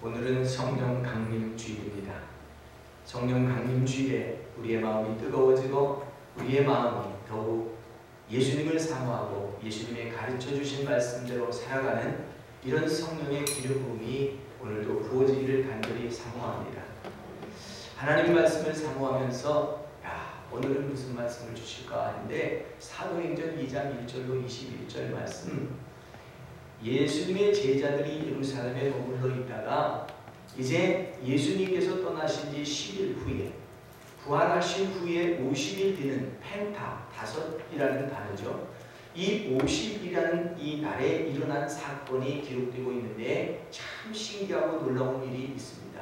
오늘은 성령 강림주일입니다. 성령 강림주일에 우리의 마음이 뜨거워지고 우리의 마음이 더욱 예수님을 사모하고 예수님의 가르쳐 주신 말씀대로 살아가는 이런 성령의 기름 부음이 오늘도 부어지기를 간절히 사모합니다. 하나님 말씀을 사모하면서 오늘은 무슨 말씀을 주실까 하는데 사도행전 2장 1절로 21절 말씀, 예수님의 제자들이 예루살렘에 머물러 있다가 이제 예수님께서 떠나신 지 10일 후에 부활하신 후에 50일 뒤는 펜타, 5이라는 단어죠. 이 50이라는 이 날에 일어난 사건이 기록되고 있는데 참 신기하고 놀라운 일이 있습니다.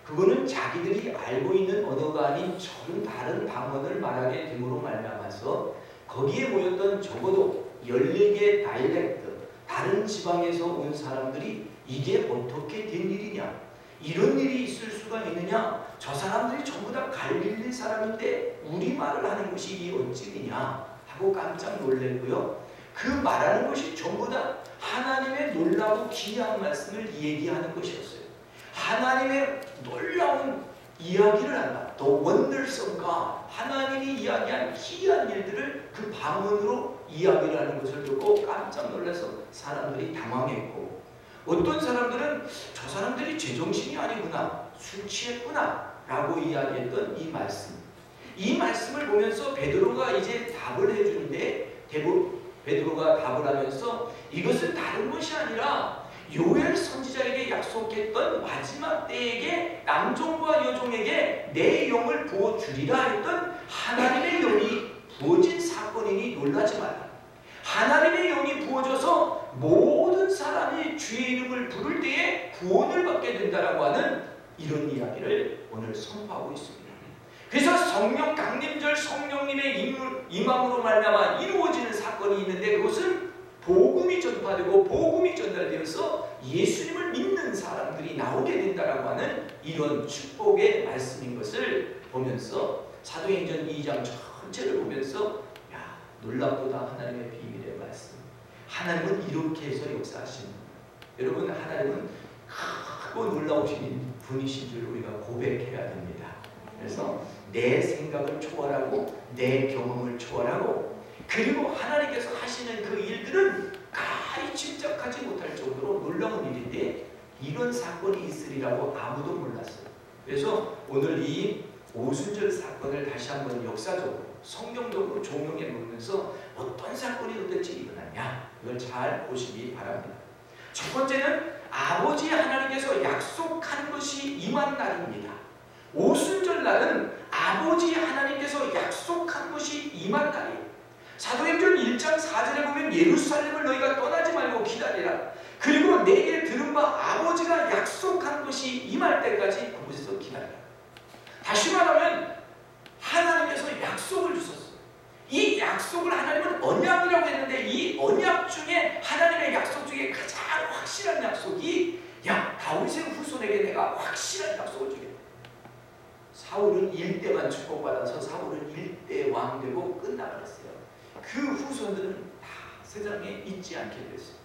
그거는 자기들이 알고 있는 언어가 아닌 전 다른 방언을 말하게 됨으로 말미암아서 거기에 모였던 적어도 14개의 다이렉트, 다른 지방에서 온 사람들이 이게 어떻게 된 일이냐, 이런 일이 있을 수가 있느냐, 저 사람들이 전부 다 갈릴리 사람인데 우리말을 하는 것이 이 어찌냐 하고 깜짝 놀랐고요. 그 말하는 것이 전부 다 하나님의 놀라고 기이한 말씀을 얘기하는 것이었어요. 하나님의 놀라운 이야기를 한다. The wonders of God. 하나님이 이야기한 기이한 일들을 그 방언으로 이야기를 하는 것을 듣고 깜짝 놀라서 사람들이 당황했고, 어떤 사람들은 저 사람들이 제정신이 아니구나, 술 취했구나 라고 이야기했던 이 말씀. 이 말씀을 보면서 베드로가 이제 답을 해주는데 베드로가 답을 하면서 이것은 다른 것이 아니라 요엘 선지자에게 약속했던 마지막 때에게 남종과 여종에게 내 영을 부어주리라 했던 하나님의 영이 부어진 사건이니 놀라지 말라. 하나님의 영이 부어져서 모든 사람이 주의 이름을 부를 때에 구원을 받게 된다라고 하는 이런 이야기를 오늘 선포하고 있습니다. 그래서 성령 강림절, 성령님의 임함으로 말미암아 이루어지는 사건이 있는데 그것은 복음이 전파되고 복음이 전달되어서 예수님을 믿는 사람들이 나오게 된다라고 하는 이런 축복의 말씀인 것을 보면서 사도행전 2장 전체를 보면서 놀랍도다 하나님의 비밀의 말씀. 하나님은 이렇게 해서 역사하시는 분이에요. 여러분, 하나님은 크고 놀라우신 분이신 줄 우리가 고백해야 됩니다. 그래서 내 생각을 초월하고 내 경험을 초월하고, 그리고 하나님께서 하시는 그 일들은 가히 짐작하지 못할 정도로 놀라운 일인데 이런 사건이 있으리라고 아무도 몰랐어요. 그래서 오늘 이 오순절 사건을 다시 한번 역사적으로 성경적으로 종용해 보면서 어떤 사건이 도대체 일어났냐, 이걸 잘 보시기 바랍니다. 첫 번째는 아버지 하나님께서 약속한 것이 임한 날입니다. 오순절 날은 아버지 하나님께서 약속한 것이 임한 날이에요. 사도행전 1장 4절에 보면 예루살렘을 너희가 떠나지 말고 기다리라. 그리고 내게 들은 바 아버지가 약속한 것이 임할 때까지 그곳에서 기다리라. 다시 말하면 하나님께서 약속을 주셨어요. 이 약속을 하나님은 언약이라고 했는데 이 언약 중에 하나님의 약속 중에 가장 확실한 약속이 다윗의 후손에게 내가 확실한 약속을 주겠다. 사울은 1대만 축복받아서 사울은 1대 왕 되고 끝나버렸어요. 그 후손들은 다 세상에 있지 않게 됐어요.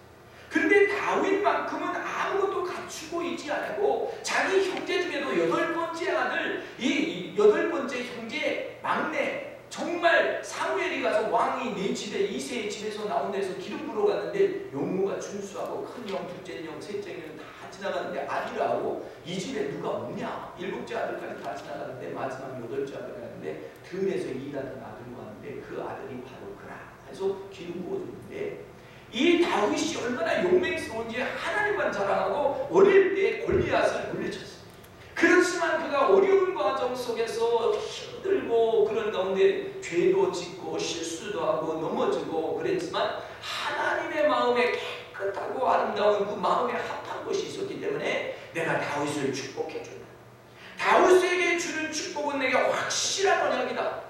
그런데 다윗만큼은 아무것도 갖추고 있지 않고 자기 형제 중에도 8번째 아들, 이 8번째 형제 막내, 정말 사무엘이 가서 왕이 네 집에 이새의 집에서 나온 데서 기름 부러 갔는데 용모가 준수하고 큰형, 둘째형, 셋째형 다 지나가는데 아들하고 이 집에 누가 없냐? 7째 아들까지 다 지나가는데 마지막 8째 아들 가는데 들에서 일하는 아들이 왔는데 그 아들이 바로 그라 해서 기름 부어주는데, 이 다윗이 얼마나 용맹스러운지 하나님만 자랑하고 어릴 때 골리앗을 물리쳤어요. 그렇지만 그가 어려운 과정 속에서 힘들고 그런 가운데 죄도 짓고 실수도 하고 넘어지고 그랬지만 하나님의 마음에 깨끗하고 아름다운 그 마음에 합한 것이 있었기 때문에 내가 다윗을 축복해 준다. 다윗에게 주는 축복은 내게 확실한 언약이다.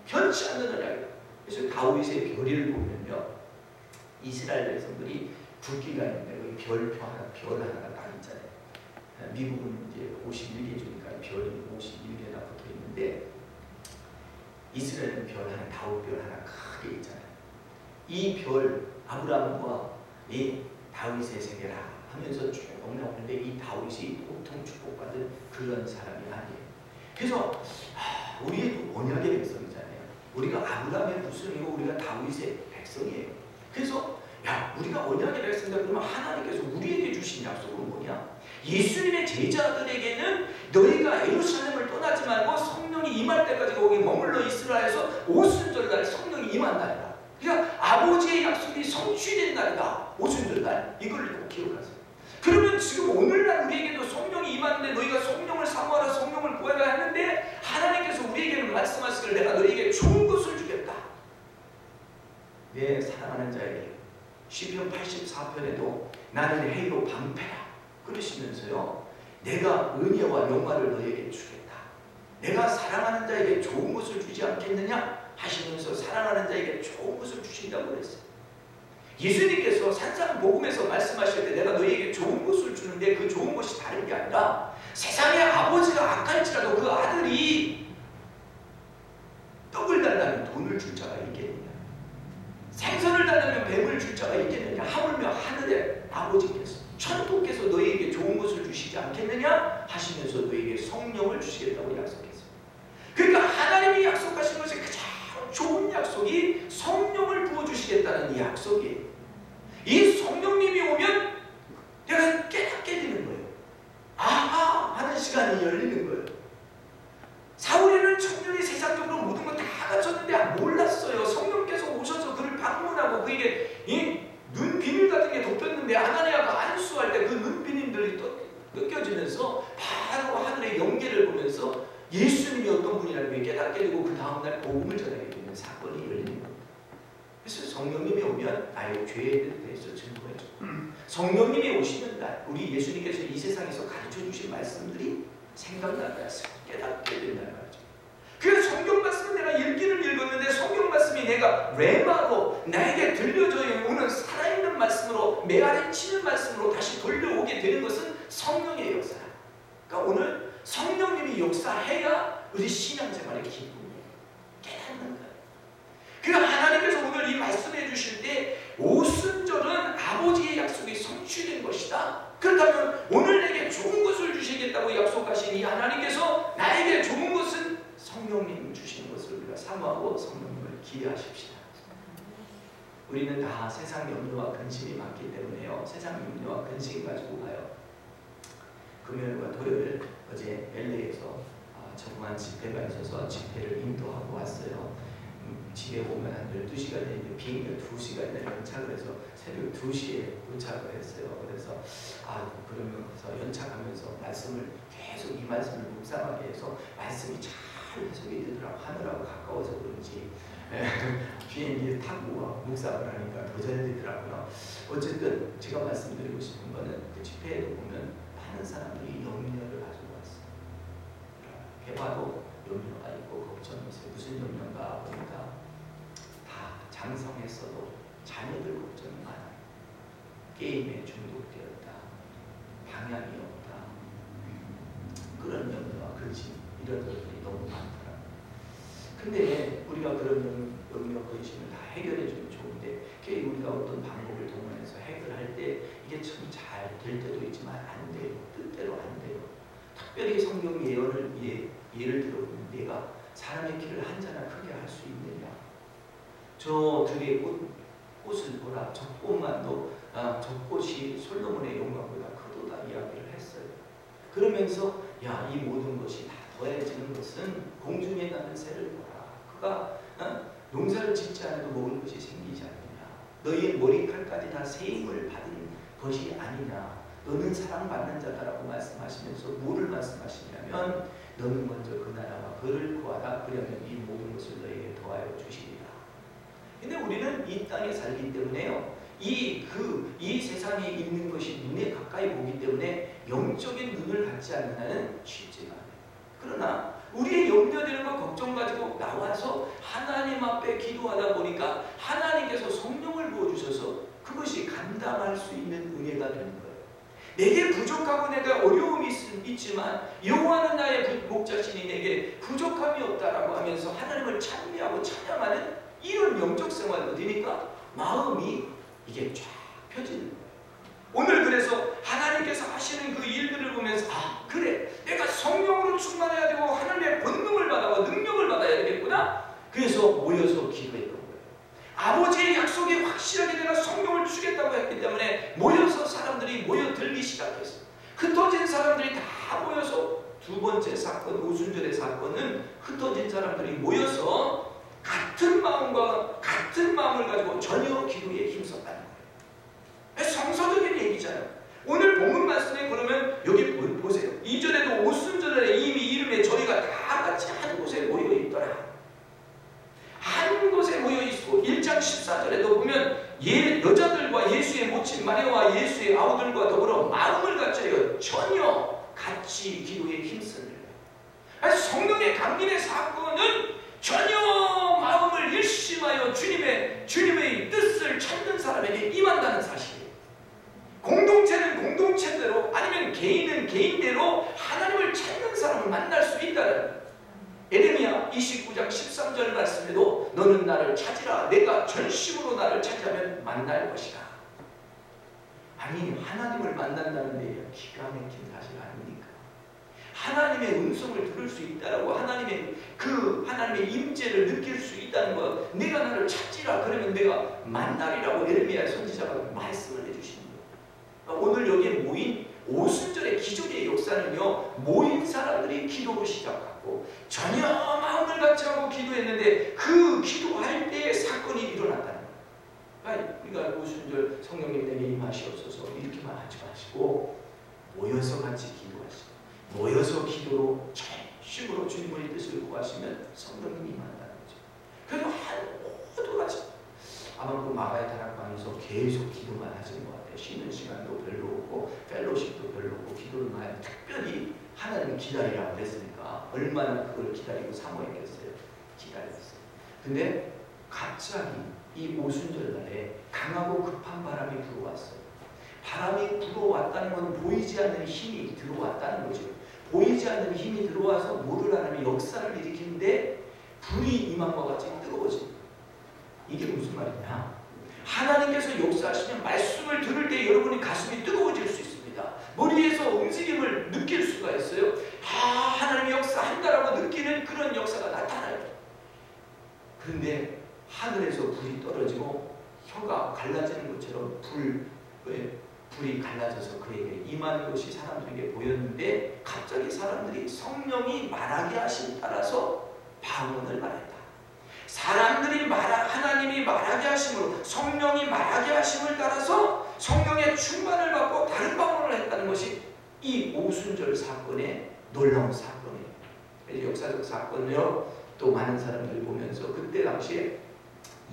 변치 않는 언약이다. 그래서 다윗의 별을 보면요, 이스라엘 백성들이 굵기가 있는데 거기 별 하나가 딱 있잖아요. 미국은 이제 51개 주니까 별이 51개나 붙어 있는데 이스라엘은 별 하나, 다윗별 하나 크게 있잖아요. 이 별, 아브라함과 이 다윗의 세계라 하면서 쭉 나오는데 이 다윗이 보통 축복받은 그런 사람이 아니에요. 그래서 우리도 언약의 백성이잖아요. 우리가 아브라함의 후손이고 우리가 다윗의 백성이에요. 그래서 우리가 언약의 백성이다 그러면 하나님께서 우리에게 주신 약속은 뭐냐? 예수님의 제자들에게는 너희가 예루살렘을 떠나지 말고 성령이 임할 때까지 거기 머물러 있으라 해서 오순절날 성령이 임한다니까. 그러니까 아버지의 약속이 성취된 날이다. 오순절날. 이걸 꼭 기억하세요. 그러면 지금 오늘날 우리에게도 성령이 임하는데 너희가 성령을 사모하라 성령을 구하라 하는데 하나님께서 우리에게는 말씀하시기를 내가 너희에게 좋은 것을 주겠다. 내 사랑하는 자에게 시편 84편에도 나는 해로 방패라 그러시면서요, 내가 은혜와 영광을 너희에게 주겠다. 내가 사랑하는 자에게 좋은 것을 주지 않겠느냐 하시면서 사랑하는 자에게 좋은 것을 주신다고 그랬어요. 예수님께서 산상복음에서 말씀하실 때 내가 너희에게 좋은 것을 주는데 그 좋은 것이 다른 게 아니라 세상의 아버지가 악할지라도 그 아들이 떡을 달라면 돈을 줄 자가 있겠느냐, 생선을 달라면 뱀을 줄 자가 있겠느냐, 하물며 하늘의 아버지께서 천국께서 너희에게 좋은 것을 주시지 않겠느냐 하시면서 너희에게 성령을 주시겠다고 약속했어요. 그러니까 하나님이 약속하신 것이 가장 좋은 약속이 성령을 부어주시겠다는 이 약속이에요. 이 성령님이 오면 내가 깨닫게 되는 거예요. 아하 하는 시간이 열리는 거예요. 사울에는 청년이 세상적으로 모든 걸 다 갖췄는데 몰랐어요. 성령께서 오셔서 그를 방문하고 그에게 눈 비닐 같은 게 덮였는데 아나니아가 안수할 때 그 눈 비닐들이 느껴지면서 바로 하늘의 영계를 보면서 예수님이 어떤 분이라는 게 깨닫게 되고 그 다음날 복음을 전하게 되는 사건이 열리는 겁니다. 그래서 성령님이 오면 나의 죄에 대해서 증거해줘. 성령님이 오시는 날 우리 예수님께서 이 세상에서 가르쳐주신 말씀들이 생각나게 하시고 깨닫게 된다는 말이죠. 그래서 성경 말씀은 내가 읽기를 읽었는데 성경 말씀이 내가 레마로 나에게 들려져 오는 살아있는 말씀으로 메아리 치는 말씀으로 다시 돌려오게 되는 것은 성령의 역사야. 그러니까 오늘 성령님이 역사해야 우리 신앙생활의 기쁨이에요. 깨닫는 거예요. 그러니까 하나님께서 오늘 이 말씀해 주실 때 오순절은 아버지의 약속이 성취된 것이다. 그렇다면 오늘 내게 좋은 것을 주시겠다고 약속하신 이 하나님께서 나에게 좋은 것은 성령님 주시는 것을 우리가 사모하고 성령님을 기대하십시다. 우리는 다 세상 염려와 근심이 많기 때문에요. 세상 염려와 근심 가지고 가요. 금요일과 토요일 어제 LA에서 정말 집회가 있어서 집회를 인도하고 왔어요. 집에 오면 한 12시가 되는데 비행기가 2시간이나 연착을 해서 새벽 2시에 도착을 했어요. 그래서 그러면서 연착하면서 말씀을 계속 이 말씀을 묵상하게 해서 말씀이 잘 해석이 되더라고. 하늘하고 가까워서 그런지 비행기에 타고 묵상을 하니까 더 잘 되더라고요. 어쨌든 제가 말씀드리고 싶은 거는 그 집회에도 보면 많은 사람들이 염려를 가지고 왔어요. 이렇게 봐도 염려가 있고 걱정이 있어요. 무슨 염려인가 보니까 다 장성했어도 자녀들 걱정이 많아요. 게임에 중독되었다, 방향이 없다, 그런 염려와 근심 이런 것들이 너무 많더라고요. 근데 우리가 그런 염려 근심을 다 해결해 주면 좋은데 우리가 어떤 방법을 동원해서 해결할 때 이게 참 잘 될 때도 있지만 안 돼요. 뜻대로 안 돼요. 특별히 성경 예를 들어보면 내가 사람의 길을 한자나 크게 할 수 있느냐, 저 들의 꽃을 보라, 저 꽃만도 저 꽃이 솔로몬의 영광보다 크도다 이야기를 했어요. 그러면서 이 모든 것이 다 더해지는 것은 공중에 나는 새를 보라. 그가 농사를 짓지 않아도 먹을 것이 생기지 않느냐. 너희의 머리칼까지 다 세임을 받은 것이 아니냐. 너는 사랑받는 자다라고 말씀하시면서 뭐를 말씀하시냐면 너는 먼저 그 나라와 그를 구하라. 그러면 이 모든 것을 너희에게 더하여 주시리라. 근데 우리는 이 땅에 살기 때문에요. 이 세상에 있는 것이 눈에 가까이 보기 때문에 영적인 눈을 갖지 않는 한은 쉽지가 않아요. 그러나 우리의 염려되는 것 걱정 가지고 나와서 하나님 앞에 기도하다 보니까 하나님께서 성령을 부어주셔서 그것이 감당할 수 있는 은혜가 되는 거예요. 내게 부족하고 내가 어려움이 있지만 여호와는 나의 목자시니 내게 부족함이 없다라고 하면서 하나님을 찬미하고 찬양하는 이런 영적 생활을 드니까 마음이 이게 쫙 펴지는 거예요. 오늘 그래서 하나님께서 하시는 그 일들을 보면서 아 그래 내가 성령으로 충만해야 되고 하나님의 권능을 받아고 능력을 받아야 되겠구나. 그래서 모여서 기도했던 거예요. 아버지의 약속에 확실하게 내가 성령을 주겠다고 했기 때문에 모여서 사람들이 모여들기 시작했어요. 흩어진 사람들이 다 모여서 두 번째 사건 오순절의 사건은 흩어진 사람들이 모여서 같은 마음과 같은 마음을 가지고 전혀 기도에 힘썼다는 거예요. 성서적인 얘기잖아요. 오늘 본문 말씀에 그러면 여기 보세요. 이전에도 오순절에 이미 이름에 저희가 다 같이 한 곳에 모여 있더라. 한 곳에 모여 있고 1장 14절에도 보면 여자들과 예수의 모친 마리아와 예수의 아우들과 더불어 마음을 같이 전혀 같이 기도에 힘쓰는 거예요. 성령의 강림의 사건은 전혀 마음을 일심하여 주님의 뜻을 찾는 사람에게 임한다는 사실이에요. 공동체는 공동체대로 아니면 개인은 개인대로 하나님을 찾는 사람을 만날 수 있다는 거예요. 예레미야 29장 13절 말씀에도 너는 나를 찾으라 내가 전심으로 나를 찾으면 만날 것이다. 아니 하나님을 만난다는 데 기가 막힌 사실 아닙니까? 하나님의 음성을 들을 수 있다라고 하나님의 임재를 느낄 수 있다는 것 내가 나를 찾지라 그러면 내가 만나리라고 예레미야 선지자가 말씀을 해주시는 거예요. 오늘 여기에 모인 오순절의 기적의 역사는요 모인 사람들이 기도로 시작하고 전혀 마음을 같이 하고 기도했는데 그 기도할 때의 사건이 일어났다는 거예요. 우리가 오순절 성령님에게 임하시옵소서 이렇게만 하지 마시고 모여서 같이 기도하시고 모여서 기도로 전심으로 주님의 뜻을 구하시면 성령님이 임한다는 거죠. 그래서 모두 같이 아마 그 마가의 다락방에서 계속 기도만 하시는 것 같아요. 쉬는 시간도 별로 없고 펠로십도 별로 없고 기도를 많이 특별히 하나님이 기다리라고 했으니까 얼마나 그걸 기다리고 사모했겠어요. 기다렸어요. 근데 갑자기 이 오순절 날에 강하고 급한 바람이 불어왔어요. 바람이 불어왔다는 건 보이지 않는 힘이 들어왔다는 거죠. 보이지 않는 힘이 들어와서 뭐를 하냐면 역사를 일으키는데 불이 임한과 같이 뜨거워집니다. 이게 무슨 말이냐? 하나님께서 역사하시면 말씀을 들을 때 여러분이 가슴이 뜨거워질 수 있습니다. 머리에서 움직임을 느낄 수가 있어요. 하나님이 역사한다라고 느끼는 그런 역사가 나타나요. 그런데 하늘에서 불이 떨어지고 혀가 갈라지는 것처럼 불이 갈라져서 그에게 임하는 것이 사람들에게 보였는데 갑자기 사람들이 성령이 말하게 하심 따라서 방언을 말했다. 사람들이 하나님이 말하게 하심으로 성령이 말하게 하심을 따라서 성령의 충만을 받고 다른 방언을 했다는 것이 이 오순절 사건의 놀라운 사건이에요. 역사적 사건이요. 또 많은 사람들이 보면서 그때 당시에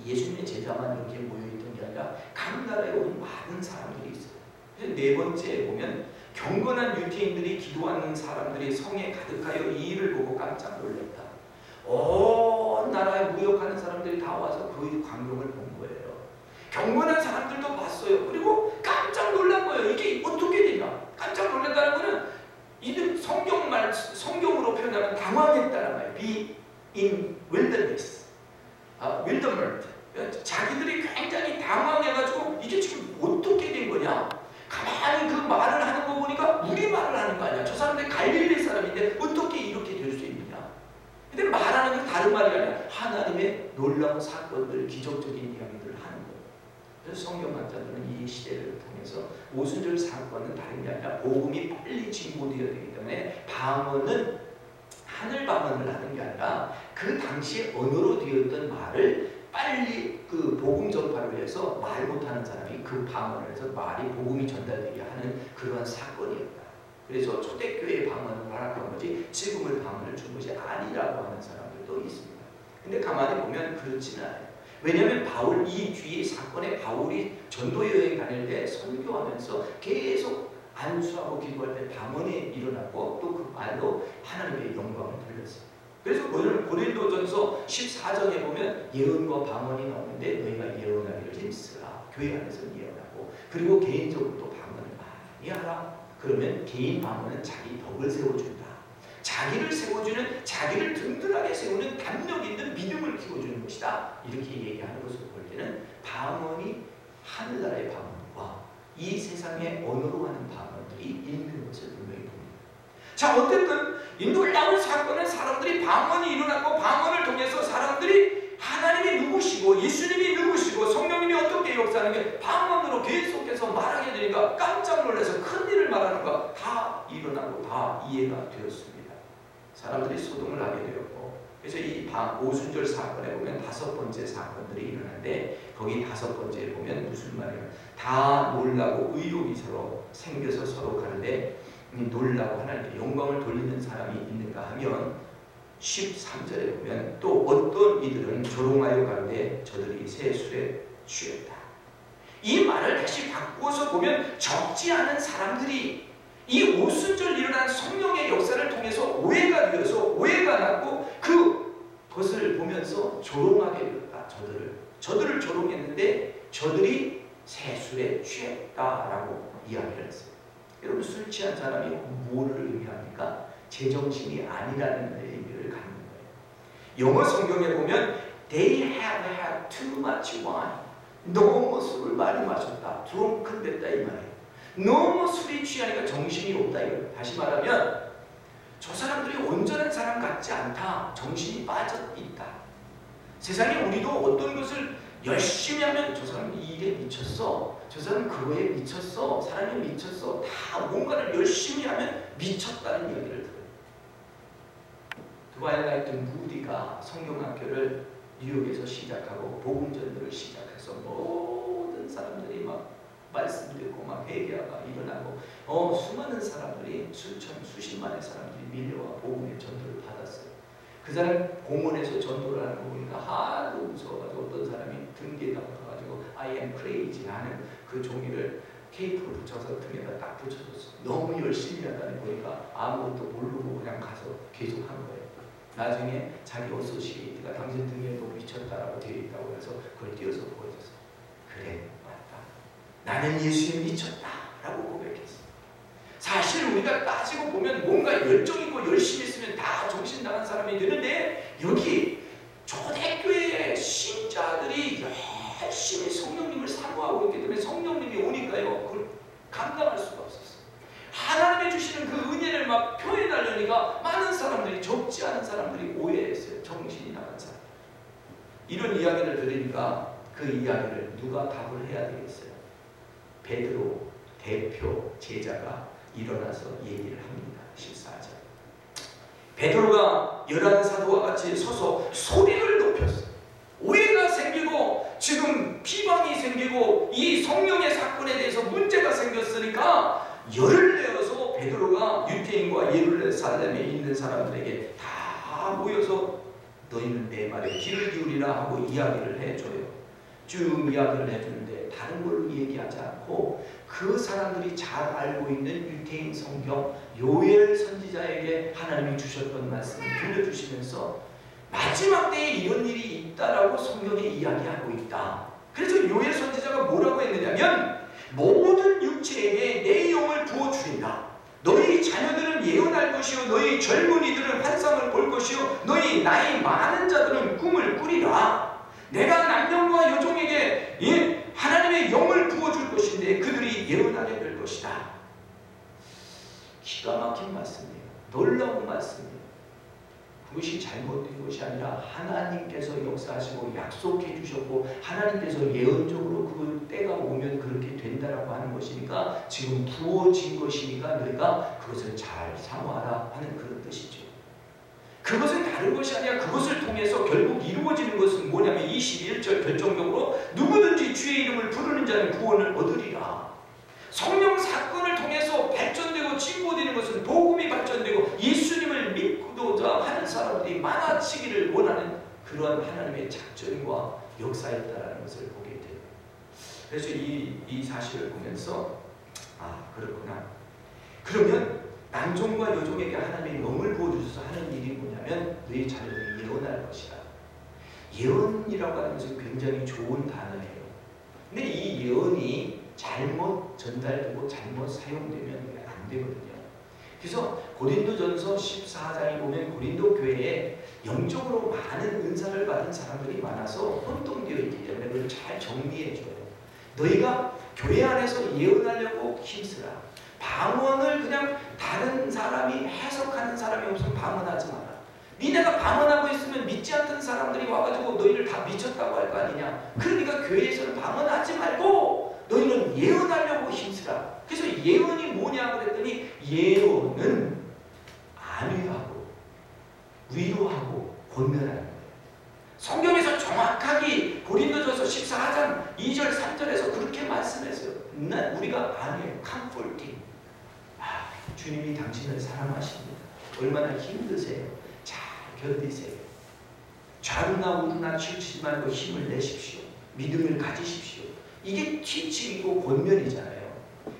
예수님의 제자만 이렇게 모여있던 게 아니라 각 나라에 온 많은 사람들이 있어요. 그래서 네 번째에 보면 경건한 유태인들이 기도하는 사람들이 성에 가득하여 이 일을 보고 깜짝 놀랐다. 온 나라에 무역하는 사람들이 다 와서 그 광경을 본 거예요. 경건한 사람들도 봤어요. 그리고 깜짝 놀란 거예요. 이게 어떻게 되냐? 깜짝 놀랐다는 거는 이들 성경으로 표현하면 당황했다는 거예요. Be in wilderness, wilderness. 자기들이 굉장히 당황해가지고 이게 지금 어떻게 된 거냐? 가만히 그 말을 하는 거 보니까 우리 말을 하는 거 아니야? 저 사람들 갈릴리 사람인데 어떻게 이렇게 될 수 있느냐? 근데 말하는 건 다른 말이 아니라 하나님의 놀라운 사건들, 기적적인 이야기들을 하는 거예요. 그래서 성경학자들은 이 시대를 통해서 오순절 사건은 다른 게 아니라 복음이 빨리 진보되어야 되기 때문에 방언은 하늘 방언을 하는 게 아니라 그 당시에 언어로 되었던 말을 빨리 그 복음 전파를 위해서 말 못하는 사람이 그 방언을 해서 말이 복음이 전달되게 하는 그러한 사건이었다. 그래서 초대교회의 방언을 허락한 거지 지금의 방언을 준 것이 아니라고 하는 사람들도 있습니다. 근데 가만히 보면 그렇지는 않아요. 왜냐하면 이 뒤에 사건에 바울이 전도 여행 다닐 때 선교하면서 계속 안수하고 기도할 때 방언이 일어났고 또 그 말로 하나님의 영광을 돌렸어요. 그래서 오늘 고린도전서 14장에 보면 예언과 방언이 나오는데 너희가 예언하기를 힘쓰라. 교회 안에서 예언하고 그리고 개인적으로 또 방언을 많이 하라. 그러면 개인 방언은 자기 덕을 세워준다. 자기를 세워주는, 자기를 든든하게 세우는 담력 있는 믿음을 키워주는 것이다. 이렇게 얘기하는 것을 볼 때는 방언이 하늘나라의 방언과 이 세상의 언어로 하는 방언들이 있는 것을 분명히 봅니다. 자, 어쨌든 이 놀라운 사건은 사람들이 방언이 일어나고 방언을 통해서 사람들이 하나님이 누구시고 예수님이 누구시고 성령님이 어떻게 역사하는 게 방언으로 계속해서 말하게 되니까 깜짝 놀라서 큰일을 말하는 거 다 일어나고 다 이해가 되었습니다. 사람들이 소동을 하게 되었고, 그래서 이 오순절 사건에 보면 5번째 사건들이 일어나는데 거기 5번째에 보면 무슨 말이에요? 다 놀라고 의욕이 서로 생겨서 서로 가는데 놀라고 하나님께 영광을 돌리는 사람이 있는가 하면 13절에 보면 또 어떤 이들은 조롱하여 가는데 저들이 새 술에 취했다. 이 말을 다시 바꾸어서 보면 적지 않은 사람들이 이 오순절 일어난 성령의 역사를 통해서 오해가 되어서 오해가 났고 그것을 보면서 조롱하게 되었다. 저들을 조롱했는데 저들이 새 술에 취했다라고 이야기를 했어요. 여러분, 술 취한 사람이 뭐를 의미합니까? 제정신이 아니라는 의미를 갖는 거예요. 영어 성경에 보면 They have had too much wine. 너무 술을 많이 마셨다. drunken 됐다 이 말이에요. 너무 술이 취하니까 정신이 없다 이거예요. 다시 말하면 저 사람들이 온전한 사람 같지 않다. 정신이 빠져있다. 세상에 우리도 어떤 것을 열심히 하면 저 사람이 이 일에 미쳤어. 저 사람은 그거에 미쳤어. 사람이 미쳤어. 다 뭔가를 열심히 하면 미쳤다는 이야기를 들어요. 트와일라이트 무디가 성경학교를 뉴욕에서 시작하고 복음전도를 시작해서 모든 사람들이 막 말씀 듣고 막 회개가 일어나고 수많은 사람들이 수십만의 사람들이 밀려와 복음의 전도를 받았어요. 그 사람 공원에서 전도를 하는 거 보니까 하도 무서워가지고 어떤 사람이 등기에다 붙어가지고 I am crazy 하는 그 종이를 테이프를 붙여서 등에다 딱 붙여줬어. 너무 열심히 하다니 보니까 아무것도 모르고 그냥 가서 계속 한 거예요. 나중에 자기 어소시에이트가 당신 등에도 미쳤다라고 되어 있다고 해서 그걸 띄어서 보여줬어. 그래, 맞다. 나는 예수에 미쳤다라고 고백했어. 사실 우리가 따지고 보면 뭔가 열정이고 열심히 했으면 다 정신 나간 사람이 되는데 여기 초대교회의 신자들이 열심히 성령님을 사모하고 있기 때문에 성령님이 오니까요 그걸 감당할 수가 없었어요. 하나님이 주시는 그 은혜를 막 표현하려니까 많은 사람들이, 적지 않은 사람들이 오해했어요. 정신이 나간 사람. 이런 이야기를 들으니까 그 이야기를 누가 답을 해야 되겠어요? 베드로 대표 제자가 일어나서 얘기를 합니다. 14절. 베드로가 열한 사도와 같이 서서 소리를 높였어요. 오해가 생기고 지금 비방이 생기고 이 성령의 사건에 대해서 문제가 생겼으니까 열을 내어서 베드로가 유대인과 예루살렘에 있는 사람들에게 다 모여서 너희는 내 말에 귀를 기울이라 하고 이야기를 해줘요. 쭉 이야기를 해주는데 다른 걸로 얘기하지 않고 그 사람들이 잘 알고 있는 유대인 성경 요엘 선지자에게 하나님이 주셨던 말씀을 들려주시면서 마지막 때에 이런 일이 있다라고 성경에 이야기하고 있다. 그래서 요엘 선지자가 뭐라고 했느냐면 모든 육체에게 내 영을 부어주린다. 너희 자녀들은 예언할 것이요 너희 젊은이들은 환상을 볼 것이요 너희 나이 많은 자들은 꿈을 꾸리라. 내가 남녀와 여종에게 하나님의 영을 부어줄 것인데 그들이 예언하게 될 것이다. 기가 막힌 말씀이에요. 놀라운 말씀이에요. 그것이 잘못된 것이 아니라 하나님께서 역사하시고 약속해 주셨고 하나님께서 예언적으로 그 때가 오면 그렇게 된다라고 하는 것이니까 지금 부어진 것이니까 너희가 그것을 잘 사모하라 하는 그런 뜻이죠. 그것은 다른 것이 아니라 그것을 통해서 결국 이루어지는 것은 뭐냐면 21절 결정적으로 누구든지 주의 이름을 부르는 자는 구원을 얻으리라. 성령 사건을 통해서 발전되고 진보되는 것은 복음이 발전되고 예수님을 믿고자 하는 사람들이 많아지기를 원하는 그러한 하나님의 작전과 역사였다라는 것을 보게 돼요. 그래서 이 사실을 보면서 그렇구나. 그러면 남종과 여종에게 하나님의 영을 부어주셔서 하는 일이 뭐냐면 너희 자녀들이 예언할 것이다. 예언이라고 하는 것은 굉장히 좋은 단어예요. 근데 이 예언이 잘못 전달되고 잘못 사용되면 안 되거든요. 그래서 고린도전서 14장에 보면 고린도 교회에 영적으로 많은 은사를 받은 사람들이 많아서 혼동되어 있기 때문에 그걸 잘 정리해 줘요. 너희가 교회 안에서 예언하려고 힘쓰라. 방언을 그냥 다른 사람이 해석하는 사람이 없으면 방언하지 마라. 니네가 방언하고 있으면 믿지 않던 사람들이 와가지고 너희를 다 미쳤다고 할 거 아니냐. 그러니까 교회에서는 방언하지 말고 너희는 예언하려고 힘쓰라. 그래서 예언이 뭐냐 그랬더니 예언은 안위하고 위로하고 권면하는 거예요. 성경에서 정확하게 고린도전서 14장 2절 3절에서 그렇게 말씀했어요. 우리가 안위해요. comforting. 주님이 당신을 사랑하십니다. 얼마나 힘드세요. 잘 견디세요. 좌우나 우르나 치우치지 말고 힘을 내십시오. 믿음을 가지십시오. 이게 티칭이고 권면이잖아요.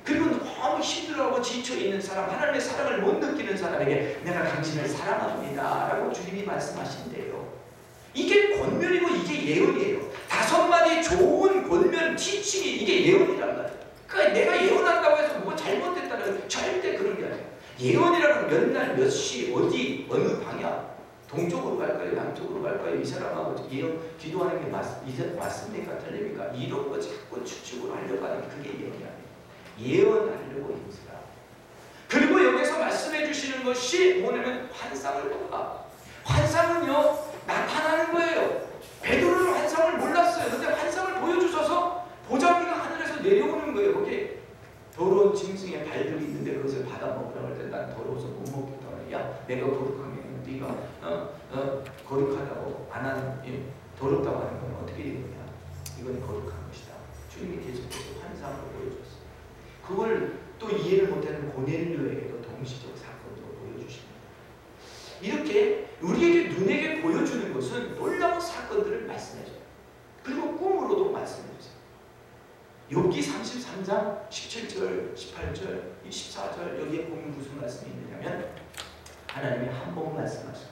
그리고 너무 힘들어하고 지쳐있는 사람, 하나님의 사랑을 못 느끼는 사람에게 내가 당신을 사랑합니다 라고 주님이 말씀하신대요. 이게 권면이고 이게 예언이에요. 5마디 좋은 권면, 티칭이 이게 예언이란 말이에요. 그러니까 내가 예언한다고 해서 뭐 잘못됐다는 절대 그런 게 아니에요. 예언이라는 몇 날, 몇 시, 어디, 어느 방향, 동쪽으로 갈까요? 남쪽으로 갈까요? 이 사람하고 예언, 기도하는 게 맞습니까? 틀립니까? 이런 거 자꾸 추측을 하려고 하는 게 그게 예언이 아니에요. 예언하려고 힘쓰라. 그리고 여기서 말씀해 주시는 것이 뭐냐면 환상을 봐. 환상은요 나타나는 거예요. 베드로는 환상을 몰랐어요. 근데 환상을 보여주셔서 보자기가 하늘에서 내려오는 거예요. 거기에 더러운 짐승의 발들이 있는데 그것을 받아 먹으라고 할 때 난 더러워서 못 먹겠다. 야 내가 거룩하면 네가 거룩하다고 안 하는 더럽다고 하는 건 어떻게 되느냐. 이건 거룩한 것이다. 주님이 계속해서 환상을 보여줬어요. 그걸 또 이해를 못하는 고넬료에게도 동시적 사건으로 보여주십니다. 이렇게 우리에게 눈에게 보여주는 것은 놀라운 사건들을 말씀해줘요. 그리고 꿈으로도 말씀해주세요. 욥기 33장 17절, 18절, 24절 여기에 보면 무슨 말씀이 있느냐면 하나님이 한 번 말씀하시고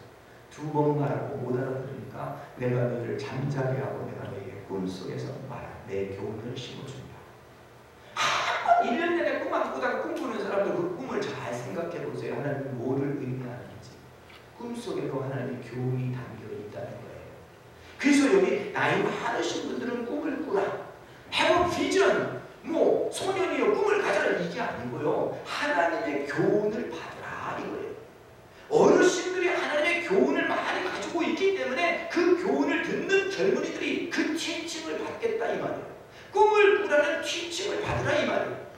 2번 말하고 못 알아들으니까 내가 너희를 잠자게 하고 내가 너희에게 꿈속에서 말하 내 교훈을 심어준다. 1년 내내 꿈 안 꾸다가 꿈 꾸는 사람들 그 꿈을 잘 생각해 보세요. 하나님이 뭐를 의미하는지. 꿈속에도 하나님의 교훈이 담겨 있다는 거예요. 그래서 여기 나이 많으신 분들은 꿈을 꾸라. Have a vision. 뭐 소년이요 꿈을 가져라 이게 아니고요. 하나님의 교훈을 받으라 이거예요. 어르신들이 하나님의 교훈을 많이 가지고 있기 때문에 그 교훈을 듣는 젊은이들이 그 티칭을 받겠다 이 말이에요. 꿈을 꾸라는 티칭을 받으라 이 말이에요.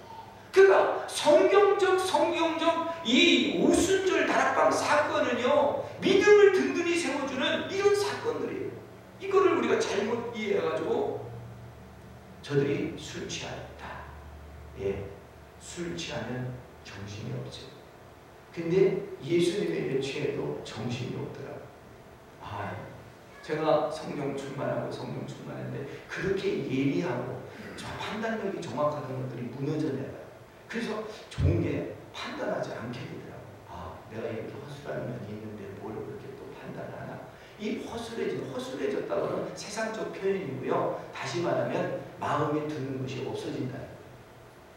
그러니까 성경적 이 오순절 다락방 사건은요 믿음을 든든히 세워주는 이런 사건들이에요. 이거를 우리가 잘못 이해해가지고 저들이 술 취하였다. 예, 술 취하면 정신이 없죠. 근데 예수님에게 취해도 정신이 없더라고요. 제가 성령 충만했는데 그렇게 예리하고 판단력이 정확하던 것들이 무너져 내려요. 그래서 좋은 게 판단하지 않게 되더라고요. 내가 이렇게 허술한 면이 있는데 뭘 그렇게 또 판단을 하나. 이 허술해졌다고는 세상적 표현이고요. 다시 말하면 마음에 두는 것이 없어진다.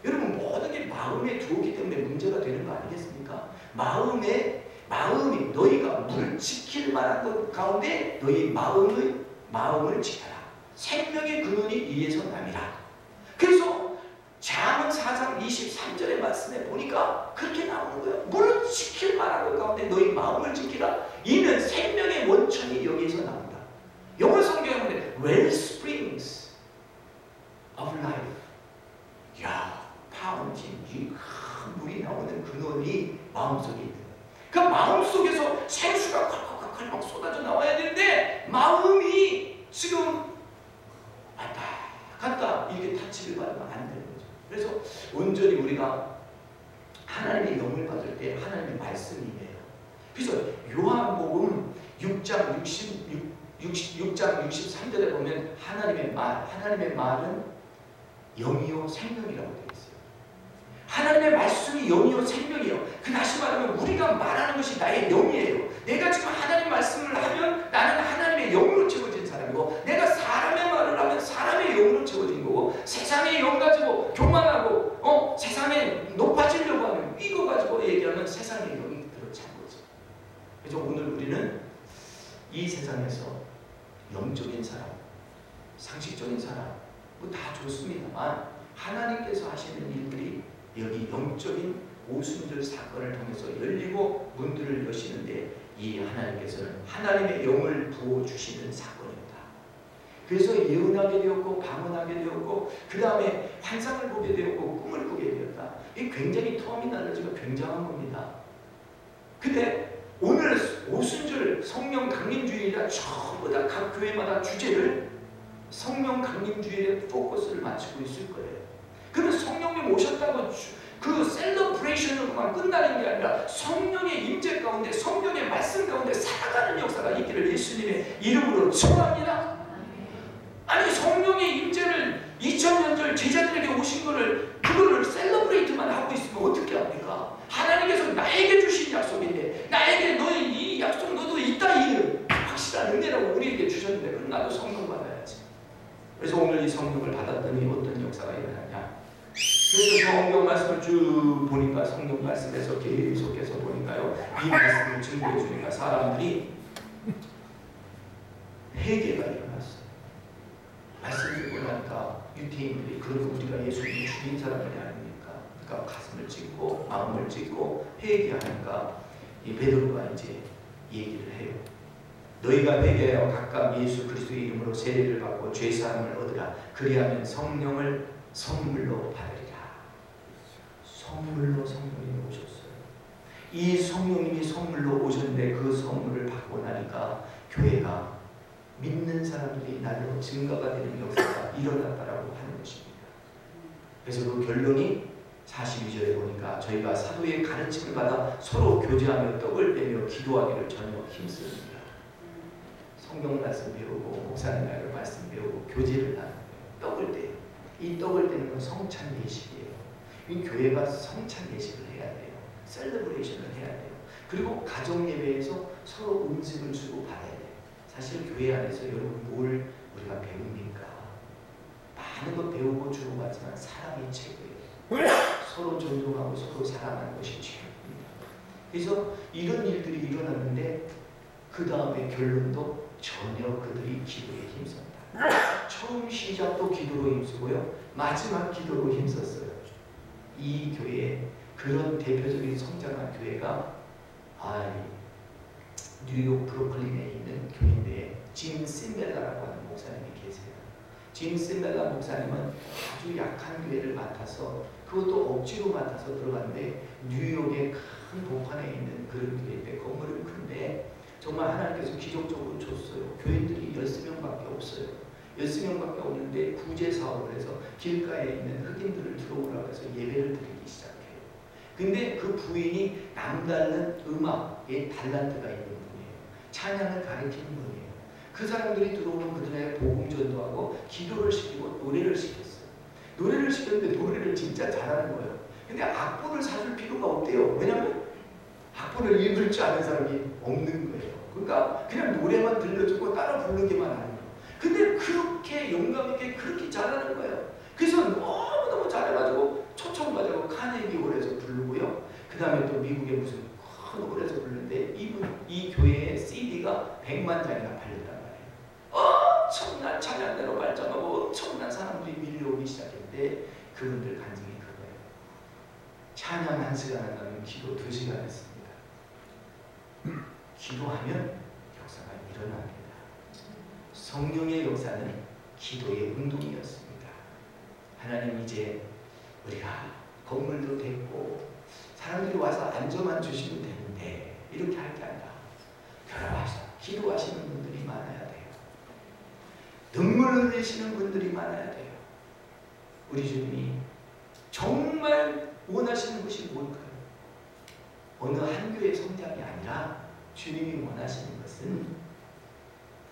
여러분 모든 게 마음에 두었기 때문에 문제가 되는 거 아니겠습니까? 마음이 너희가 물 지킬 만한 것 가운데 너희 마음을 지켜라. 생명의 근원이 이에서 남이라. 그래서 잠언 4장 23절의 말씀에 보니까 그렇게 나오는 거예요. 물 지킬 만한 것 가운데 너희 마음을 지키라. 이는 생명의 원천이 여기에서 나온다. 영어 성경에 보면 Wellsprings of Life. 파운틴, 이 큰 물이 나오는 근원이 마음속에 있는 거예요. 그 마음속에서 생수가 콸콸콸 막 쏟아져 나와야 되는데 마음이 지금 왔다 갔다 이렇게 타치를 받으면 안 되는 거죠. 그래서 온전히 우리가 하나님의 영을 받을 때 하나님의 말씀이에요. 그래서 요한복음 6장 63절에 보면 하나님의 말은 영이요 생명이라고 되어 있어요. 하나님의 말씀이 영이요 생명이에요. 다시 말하면 우리가 말하는 것이 나의 영이에요. 내가 지금 하나님 말씀을 하면 나는 하나님의 영으로 채워진 사람이고 내가 사람의 말을 하면 사람의 영으로 채워진 거고 세상의 영 가지고 교만하고 세상에 높아지려고 하면 이거 가지고 얘기하면 세상의 영이 들어찬 거죠. 그래서 오늘 우리는 이 세상에서 영적인 사람, 상식적인 사람, 뭐 다 좋습니다만 하나님께서 하시는 일들이 여기 영적인 오순절 사건을 통해서 열리고 문들을 여시는데 이 하나님께서는 하나님의 영을 부어주시는 사건입니다. 그래서 예언하게 되었고 방언하게 되었고 그 다음에 환상을 보게 되었고 꿈을 꾸게 되었다. 이게 굉장히 터미널로지가 굉장한 겁니다. 근데 오늘 오순절 성령 강림주일이라 전부 다 각 교회마다 주제를 성령 강림주일에 포커스를 맞추고 있을 거예요. 그러면 성령님 오셨다고 그 셀러브레이션으로만 끝나는 게 아니라 성령의 임재 가운데 성령의 말씀 가운데 살아가는 역사가 있기를 예수님의 이름으로 축원합니다. 아니 성령의 임재를 2000년 전 제자들에게 오신 거를 그거를 셀러브레이트만 하고 있으면 어떻게 합니까? 하나님께서 나에게 주신 약속인데 나에게 너의 이 약속 너도 있다 이 확실한 은혜라고 우리에게 주셨는데 그럼 나도 성령 받아야지. 그래서 오늘 이 성령을 받았더니 어떤 역사가 일어나냐. 그래서 성경 말씀을 쭉 보니까 성경 말씀에서 계속해서 보니까요. 이 말씀을 증거해 주니까 사람들이 회개가 일어났어요. 말씀을 듣고 나니까 유태인들이 그래도 우리가 예수님을 죽인 사람들이 아닙니까? 그러니까 가슴을 찢고 마음을 찢고 회개하니까 이 베드로가 이제 얘기를 해요. 너희가 회개하여 각각 예수 그리스도의 이름으로 세례를 받고 죄사함을 얻으라. 그리하면 성령을 선물로 받으리라. 선물로 성령님이 오셨어요. 이 성령님이 선물로 오셨는데 그 선물을 받고 나니까 교회가 믿는 사람들이 날로 증가가 되는 역사가 일어났다라고 하는 것입니다. 그래서 그 결론이 42절에 보니까 저희가 사도의 가르침을 받아 서로 교제하며 떡을 떼며 기도하기를 전혀 힘씁니다. 성경 말씀 배우고 목사님의 말씀 배우고 교제를 하는 떡을 떼요. 이 떡을 떼는 건 성찬 예식이에요. 이 교회가 성찬 예식을 해야 돼요. 셀러브레이션을 해야 돼요. 그리고 가정 예배에서 서로 음식을 주고 받아야 돼요. 사실 교회 안에서 여러분 뭘 우리가 배웁니까? 많은 것 배우고 주고받지만 사랑이 최고예요. 서로 존중하고 서로 사랑하는 것이 최고입니다. 그래서 이런 일들이 일어났는데 그 다음에 결론도 전혀 그들이 기도에 힘썼다. 처음 시작도 기도로 힘쓰고요. 마지막 기도로 힘썼어요. 이 교회에 그런 대표적인 성장한 교회가 뉴욕 브루클린에 있는 교회인데 짐 심멜라라고 하는 목사님이 계세요. 짐 심멜라 목사님은 아주 약한 교회를 맡아서 그것도 억지로 맡아서 들어갔는데 뉴욕의 큰 복판에 있는 그런 교회인데 건물은 큰데 정말 하나님께서 기적적으로 줬어요. 교인들이 13명밖에 없어요. 13명밖에 없는데 구제 사업을 해서 길가에 있는 흑인들을 들어오라고 해서 예배를 드리기 시작해요. 근데 그 부인이 남다른 음악에 달란트가 있는 분이에요. 찬양을 가르치는 분이에요. 그 사람들이 들어오면 그들에게 복음 전도하고 기도를 시키고 노래를 시켰어요. 노래를 시켰는데 노래를 진짜 잘하는 거예요. 근데 악보를 사줄 필요가 없대요. 왜냐면 악보를 읽을 줄 아는 사람이 없는 거예요. 그러니까 그냥 노래만 들려주고 따라 부르기만 하는 거예요. 근데 그렇게 영감 있게 그렇게 잘하는 거예요. 그래서 너무너무 잘해가지고 초청받아서 카네기 홀에서 부르고요. 그 다음에 또 미국의 무슨 큰 홀에서 부르는데 이 교회의 CD가 100만 장이나 팔렸단 말이에요. 엄청난 찬양대로 발전하고 엄청난 사람들이 밀려오기 시작했는데 그분들 간증이 그거예요. 찬양 1시간 한다면 기도 2시간 했습니다. 기도하면 역사가 일어납니다. 성령의 역사는 기도의 운동이었습니다. 하나님 이제 우리가 건물도 됐고 사람들이 와서 앉아만 주시면 되는데 이렇게 할 게 아니라 결합하셔서 기도하시는 분들이 많아야 돼요. 눈물을 흘리시는 분들이 많아야 돼요. 우리 주님이 정말 원하시는 것이 뭘까요? 어느 한 교회의 성장이 아니라 주님이 원하시는 것은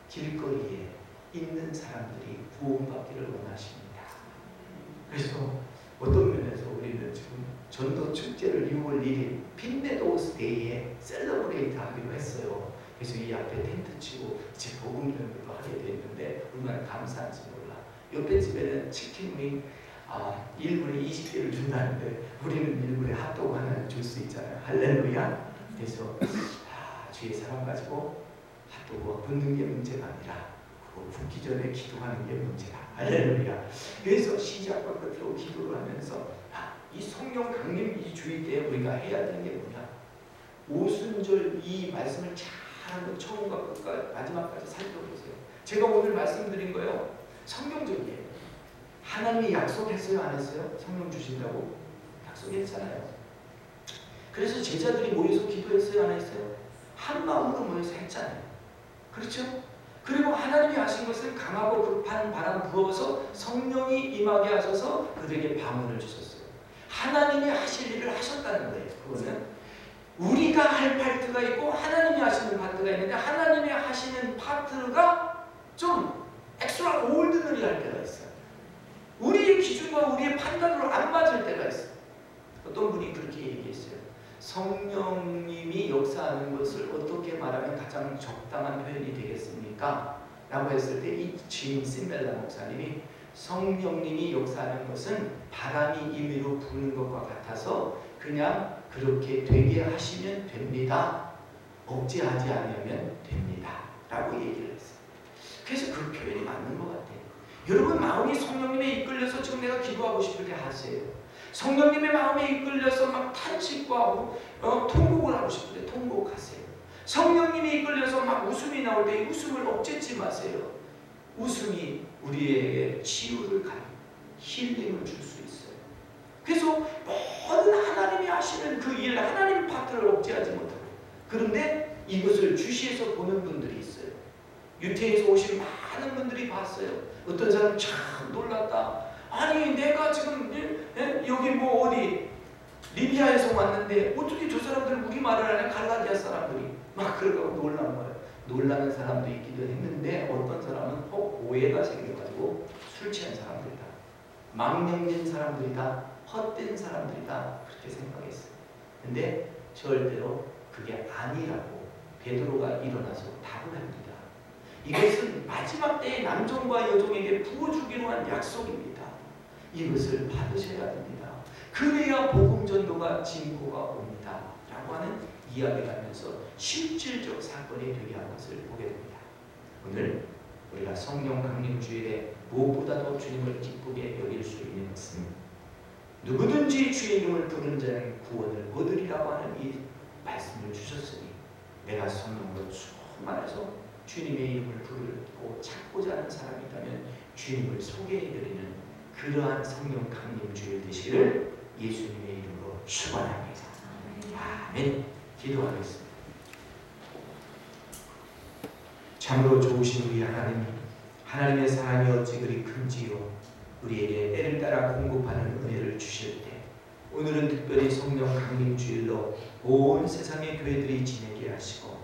길거리에 있는 사람들이 구원받기를 원하십니다. 그래서 어떤 면에서 우리는 지금 전도 축제를 6월 1일 핀메도우스 데이에 셀러브레이트 하기로 했어요. 그래서 이 앞에 텐트 치고 이제 복음 전도도 하게 됐는데 얼마나 감사한지 몰라. 옆에 집에는 치킨 윙 1분에 20개를 준다는데 우리는 1분에 핫도그 하나 줄 수 있잖아요. 할렐루야. 그래서 주의 사랑 가지고 핫도그가 붙는 게 문제가 아니라 그거 붓기 전에 기도하는 게 문제야. 할렐루야. 그래서 시작과 끝으로 기도를 하면서 이 성령 강림 이 주의 때 우리가 해야 되는 게 뭐냐? 오순절 이 말씀을 잘 한번 처음과 끝까지 마지막까지 살펴보세요. 제가 오늘 말씀드린 거요. 성경적이에요. 하나님이 약속했어요? 안 했어요? 성령 주신다고? 약속했잖아요. 그래서 제자들이 모여서 기도했어요? 안 했어요? 한 마음으로 모여서 했잖아요. 그렇죠? 그리고 하나님이 하신 것은 강하고 급한 바람 부어서 성령이 임하게 하셔서 그들에게 방언을 주셨어요. 하나님이 하실 일을 하셨다는 거예요. 그거는 우리가 할 파트가 있고 하나님이 하시는 파트가 있는데 하나님이 하시는 파트가 좀 엑스트라 올드너리 할 때가 있어요. 우리의 기준과 우리의 판단으로 안 맞을 때가 있어요. 어떤 분이 그렇게 얘기했어요. 성령님이 역사하는 것을 어떻게 말하면 가장 적당한 표현이 되겠습니까? 라고 했을 때 이 짐 심멜라 목사님이 성령님이 역사하는 것은 바람이 임의로 부는 것과 같아서 그냥 그렇게 되게 하시면 됩니다. 억제하지 않으면 됩니다. 라고 얘기를 했어요. 그래서 그 표현이 맞는 것 같아요. 여러분 마음이 성령님에 이끌려서 지금 내가 기도하고 싶을 때 하세요. 성령님의 마음에 이끌려서 막 탄식과 통곡을 하고 싶을 때 통곡하세요. 성령님이 이끌려서 막 웃음이 나올 때 웃음을 억제지 마세요. 웃음이 우리에게 치유를 가는 힐링을 줄 수 있어요. 그래서 모든 하나님이 하시는 그 일, 하나님 파트를 억제하지 못하고 그런데 이것을 주시해서 보는 분들이 있어요. 유태에서 오신 많은 분들이 봤어요. 어떤 사람은 참 놀랐다. 아니 내가 지금 여기 뭐 어디 리비아에서 왔는데 어떻게 저 사람들은 우리말을 하냐 갈라디아 사람들이 막 그러고 놀란 거예요. 놀라는 사람도 있기도 했는데 어떤 사람은 오해가 생겨가지고 술 취한 사람들이다. 망령된 사람들이다. 헛된 사람들이다. 그렇게 생각했어요. 근데 절대로 그게 아니라고 베드로가 일어나서 답을 합니다. 이것은 마지막 때의 남종과 여종에게 부어주기로 한 약속입니다. 이것을 받으셔야 됩니다. 그래야 복음 전도가 진보가 옵니다. 라고 하는 이야기를 하면서 실질적 사건이 되게 한 것을 보게 됩니다. 오늘 우리가 성령 강림 주일에 무엇보다도 주님을 기쁘게 여길 수 있는 것은 누구든지 주의 이름을 부르는 자는 구원을 얻으리라고 하는 이 말씀을 주셨으니 내가 성령으로 충만해서 주님의 이름을 부르고 찾고자 하는 사람이 있다면 주님을 소개해드리는 그러한 성령 강림 주일 되시기를 예수님의 이름으로 축원합니다. 아멘. 기도하겠습니다. 참으로 좋으신 우리 하나님, 하나님의 사랑이 어찌 그리 큰지요. 우리에게 때를 따라 공급하는 은혜를 주실 때 오늘은 특별히 성령 강림 주일로 온 세상의 교회들이 지내게 하시고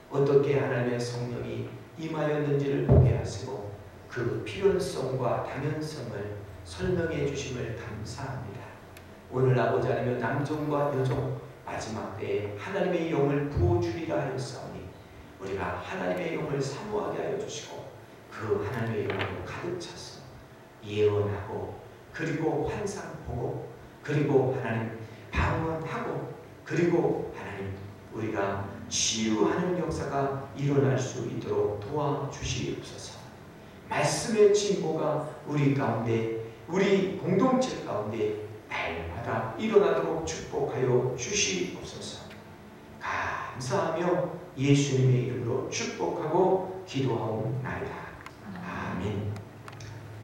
어떻게 하나님의 성령이 임하였는지를 보게 하시고 그 필요성과 당연성을 설명해 주심을 감사합니다. 오늘 아버지 하나님 남종과 여종 마지막 때에 하나님의 영을 부어주리라 하였사오니 우리가 하나님의 영을 사모하게 하여 주시고 그 하나님의 영으로 가득 차서 예언하고 그리고 환상 보고 그리고 하나님 방언하고 그리고 하나님 우리가 치유하는 역사가 일어날 수 있도록 도와주시옵소서. 말씀의 진보가 우리 가운데 우리 공동체 가운데 날마다 일어나도록 축복하여 주시옵소서. 감사하며 예수님의 이름으로 축복하고 기도하옵나이다. 아멘.